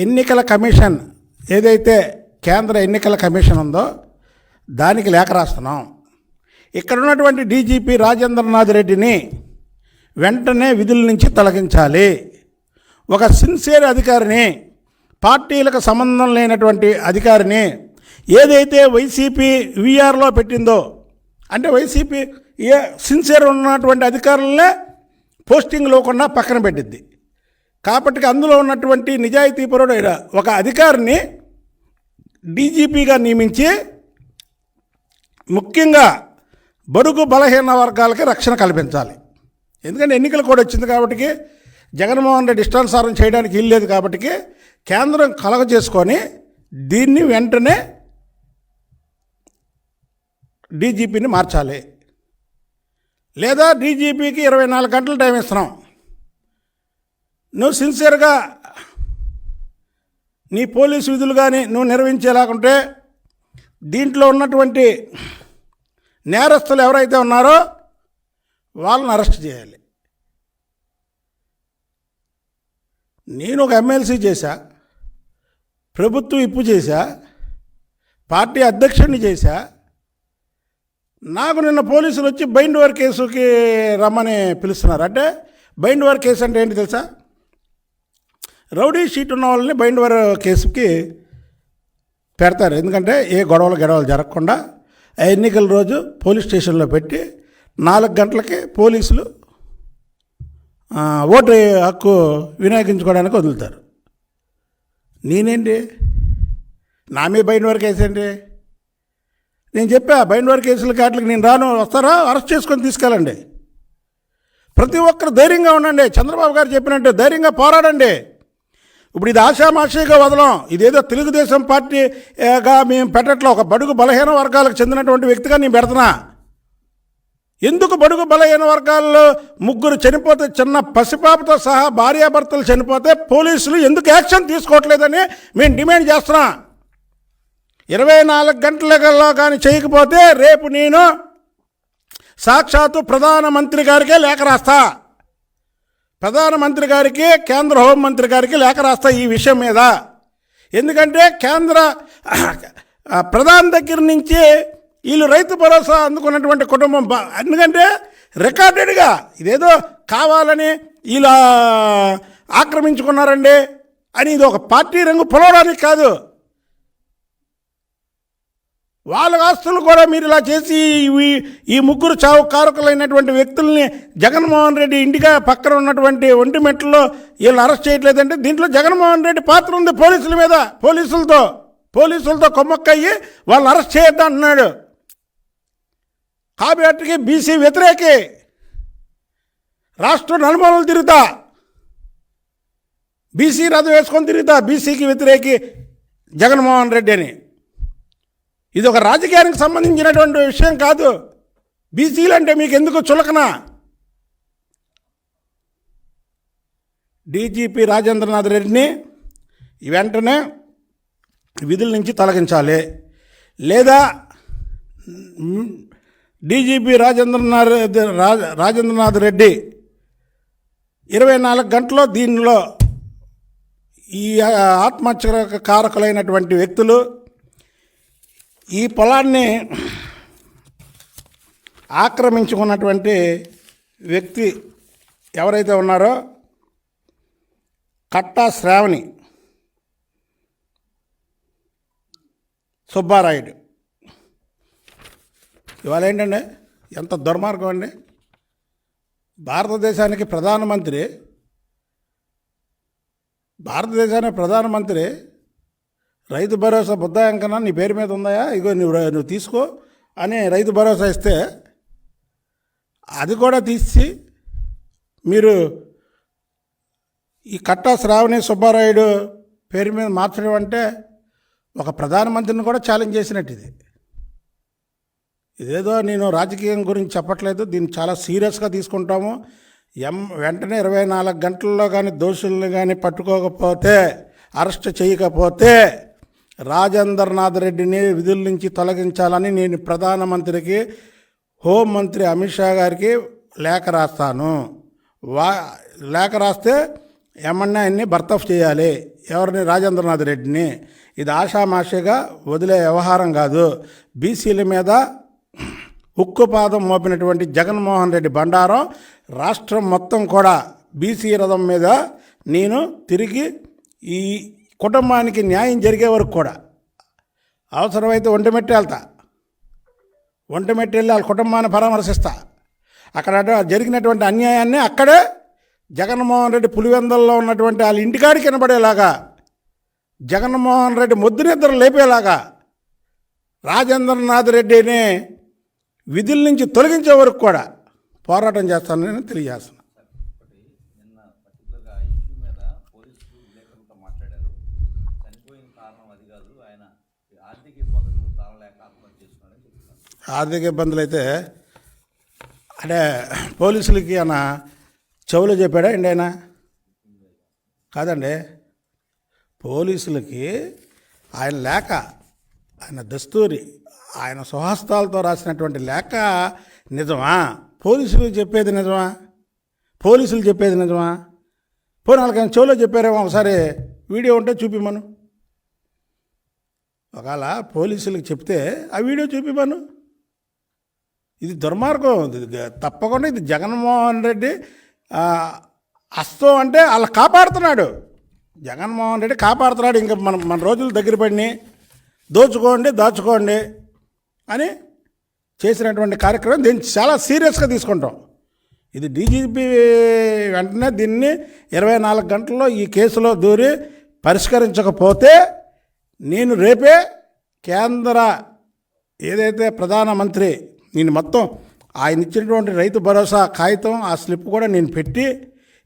ఎన్నికల కమిషన్ ఏదైతే కేంద్ర ఎన్నికల కమిషన్ ఉందో దానికి లేఖ రాస్తున్నాం. ఇక్కడ ఉన్నటువంటి డీజీపీ రాజేంద్రనాథ్ రెడ్డిని వెంటనే విధుల నుంచి తొలగించాలి. ఒక సిన్సియర్ అధికారిని, పార్టీలకు సంబంధం లేనటువంటి అధికారిని ఏదైతే వైసీపీ వీఆర్లో పెట్టిందో, అంటే వైసీపీ సిన్సియర్ ఉన్నటువంటి అధికారులనే పోస్టింగ్ లేకుండా పక్కన పెట్టింది. కాబట్టి అందులో ఉన్నటువంటి నిజాయితీపరుడైన ఒక అధికారిని డీజీపీగా నియమించి ముఖ్యంగా బడుగు బలహీన వర్గాలకి రక్షణ కల్పించాలి. ఎందుకంటే ఎన్నికలు కూడా వచ్చింది కాబట్టి జగన్మోహన్ రెడ్డి ఇష్టానుసారం చేయడానికి వీల్లేదు కాబట్టి కేంద్రం కలగ చేసుకొని దీన్ని వెంటనే డీజీపీని మార్చాలి. లేదా డీజీపీకి 24 గంటలు టైం ఇస్తున్నాం. నువ్వు సిన్సియర్గా నీ పోలీసు విధులు కానీ నువ్వు నిర్వహించేలాగుంటే దీంట్లో ఉన్నటువంటి నేరస్తులు ఎవరైతే ఉన్నారో వాళ్ళని అరెస్ట్ చేయాలి. నేను ఒక ఎమ్మెల్సీ చేశా, ప్రభుత్వం ఇప్పు చేశా, పార్టీ అధ్యక్షుడిని చేశా. నాకు నిన్న పోలీసులు వచ్చి బైండ్ ఓవర్ కేసుకి రమ్మని పిలుస్తున్నారు. అంటే బైండ్ ఓవర్ కేసు అంటే ఏంటి తెలుసా? రౌడీ షీట్ ఉన్న వాళ్ళని బైండ్ ఓవర్ కేసుకి పెడతారు. ఎందుకంటే ఏ గొడవలు జరగకుండా ఎన్నికల రోజు పోలీస్ స్టేషన్లో పెట్టి 4 గంటలకి పోలీసులు ఓటు హక్కు వినియోగించుకోవడానికి వదులుతారు. నేనేంటి నా మీద బైండ్ ఓవర్ కేసు ఏంటి? నేను చెప్పా బైండ్ ఓవర్ కేసుల కాట్లకి నేను రాను, వస్తారా అరెస్ట్ చేసుకొని తీసుకెళ్ళండి. ప్రతి ఒక్కరు ధైర్యంగా ఉండండి. చంద్రబాబు గారు చెప్పినట్టు ధైర్యంగా పోరాడండి. ఇప్పుడు ఇది ఆషామాషిగా వదలం. ఇదేదో తెలుగుదేశం పార్టీగా మేము పెట్టట్లో ఒక బడుగు బలహీన వర్గాలకు చెందినటువంటి వ్యక్తిగా నేను పెడుతున్నా. ఎందుకు బడుగు బలహీన వర్గాల్లో 3 చనిపోతే, చిన్న పసిపాపతో సహా భార్యాభర్తలు చనిపోతే పోలీసులు ఎందుకు యాక్షన్ తీసుకోవట్లేదని మేము డిమాండ్ చేస్తున్నాం. 24 గంటలలో కానీ చేయకపోతే రేపు నేను సాక్షాత్తు ప్రధానమంత్రి గారికే లేఖ రాస్తా. ప్రధానమంత్రి గారికి, కేంద్ర హోంమంత్రి గారికి లేఖ రాస్తా ఈ విషయం మీద. ఎందుకంటే కేంద్ర ప్రధాని దగ్గర నుంచి వీళ్ళు రైతు భరోసా అందుకున్నటువంటి కుటుంబం, ఎందుకంటే రికార్డెడ్గా ఇదేదో కావాలని వీళ్ళు ఆక్రమించుకున్నారండి అని ఇది ఒక పార్టీ రంగు పొలవడానికి కాదు. వాళ్ళ ఆస్తులు కూడా మీరు ఇలా చేసి ఈ 3 చావు కారకులైనటువంటి వ్యక్తుల్ని జగన్మోహన్ రెడ్డి ఇంటిగా పక్కన ఉన్నటువంటి ఒంటిమెట్లలో వీళ్ళు అరెస్ట్ చేయట్లేదంటే దీంట్లో జగన్మోహన్ రెడ్డి పాత్ర ఉంది. పోలీసుల మీద, పోలీసులతో కొమ్మక్కయ్యి వాళ్ళని అరెస్ట్ చేయొద్దు అంటున్నాడు. కాబట్టి బీసీ వ్యతిరేకి, రాష్ట్రం నలుమూలలు తిరుగుతా, బీసీ రథం వేసుకొని తిరుగుతా, బీసీకి వ్యతిరేకి జగన్మోహన్ రెడ్డి అని. ఇది ఒక రాజకీయానికి సంబంధించినటువంటి విషయం కాదు. బీసీలు అంటే మీకు ఎందుకు చులకన? డీజీపీ రాజేంద్రనాథ్ రెడ్డిని వెంటనే విధుల నుంచి తొలగించాలి. లేదా డీజీపీ రాజేంద్రనాథ్ రెడ్డి 24 గంటల్లో దీనిలో ఈ ఆత్మహత్య కారకులైనటువంటి వ్యక్తులు ఈ పొలాన్ని ఆక్రమించుకున్నటువంటి వ్యక్తి ఎవరైతే ఉన్నారో కట్టా శ్రావణి సుబ్బారాయుడు, ఇవాళ ఏంటండి ఎంత దుర్మార్గం అండి. భారతదేశానికి ప్రధానమంత్రి రైతు భరోసా బుద్ధాయంకన నీ పేరు మీద ఉందాయా, ఇగో నువ్వు తీసుకో అని రైతు భరోసా ఇస్తే అది కూడా తీసి మీరు ఈ కట్టా శ్రావణి సుబ్బారాయుడు పేరు మీద మార్చడం అంటే ఒక ప్రధానమంత్రిని కూడా ఛాలెంజ్ చేసినట్టు. ఇదేదో నేను రాజకీయం గురించి చెప్పట్లేదు, దీన్ని చాలా సీరియస్గా తీసుకుంటాము. వెంటనే 24 గంటల్లో కానీ దోషుల్ని కానీ పట్టుకోకపోతే, అరెస్ట్ చేయకపోతే రాజేంద్రనాథ్ రెడ్డిని విధుల నుంచి తొలగించాలని నేను ప్రధానమంత్రికి, హోంమంత్రి అమిత్ షా గారికి లేఖ రాస్తాను. లేఖ రాస్తే ఏమన్నా ఆయన్ని బర్తఫ్ చేయాలి. ఎవరిని? రాజేంద్రనాథ్ రెడ్డిని. ఇది ఆషామాషిగా వదిలే వ్యవహారం కాదు. బీసీల మీద ఉక్కుపాదం మోపినటువంటి జగన్మోహన్ రెడ్డి బండారం రాష్ట్రం మొత్తం కూడా బీసీ రథం మీద నేను తిరిగి ఈ కుటుంబానికి న్యాయం జరిగే వరకు కూడా అవసరమైతే ఒంటిమెట్టి వెళ్తా, ఒంటిమెట్టి వెళ్ళి వాళ్ళ కుటుంబాన్ని పరామర్శిస్తా. అక్కడ జరిగినటువంటి అన్యాయాన్ని అక్కడే జగన్మోహన్ రెడ్డి పులివెందల్లో ఉన్నటువంటి వాళ్ళ ఇంటికాడికి వినబడేలాగా, జగన్మోహన్ రెడ్డి మొద్దు నిద్ర లేపేలాగా రాజేంద్రనాథ్ రెడ్డిని విధుల నుంచి తొలగించే వరకు కూడా పోరాటం చేస్తానని తెలియజేస్తున్నాను. నిన్న పర్టికులర్గా ఇష్యూ మీద పోలీసులు విలేకరులతో మాట్లాడారు. చనిపోయిన కారణం అది కాదు, ఆయన ఆర్థిక ఇబ్బందులు తాళలేక ఆత్మహత్య చేసుకున్నాడని చెప్తున్నారు. ఆర్థిక ఇబ్బందులు అయితే అంటే పోలీసులకి ఆయన చెవులు చెప్పాడా అండి? ఆయన కాదండి, పోలీసులకి ఆయన లేఖ, ఆయన దస్తూరి, ఆయన స్వహస్తాలతో రాసినటువంటి లేఖ నిజమా? పోలీసులు చెప్పేది నిజమా? పోలీసులు చెప్పేది నిజమా? పోనీ వాళ్ళకి ఆయన చెవులో చెప్పారేమో, ఒకసారి వీడియో ఉంటే చూపిమను. ఒకవేళ పోలీసులకు చెప్తే ఆ వీడియో చూపిమను. ఇది దుర్మార్గం. తప్పకుండా ఇది జగన్మోహన్ రెడ్డి అస్తం అంటే వాళ్ళు కాపాడుతున్నాడు. జగన్మోహన్ రెడ్డి కాపాడుతున్నాడు. ఇంకా మన రోజులు దగ్గర పడినాయి, దోచుకోండి దాచుకోండి అని చేసినటువంటి కార్యక్రమం దీన్ని చాలా సీరియస్గా తీసుకుంటాం. ఇది డీజీపీ వెంటనే దీన్ని 24 గంటల్లో ఈ కేసులో దూరి పరిష్కరించకపోతే నేను రేపే కేంద్ర ఏదైతే ప్రధానమంత్రి నేను మొత్తం ఆయన ఇచ్చినటువంటి రైతు భరోసా కాగితం ఆ స్లిప్ కూడా నేను పెట్టి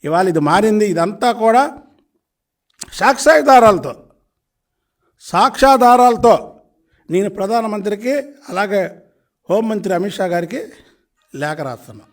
ఇవాళ ఇది మారింది, ఇదంతా కూడా సాక్ష్యాధారాలతో నేను ప్రధానమంత్రికి అలాగే హోంమంత్రి అమిత్ షా గారికి లేఖ రాస్తున్నాను.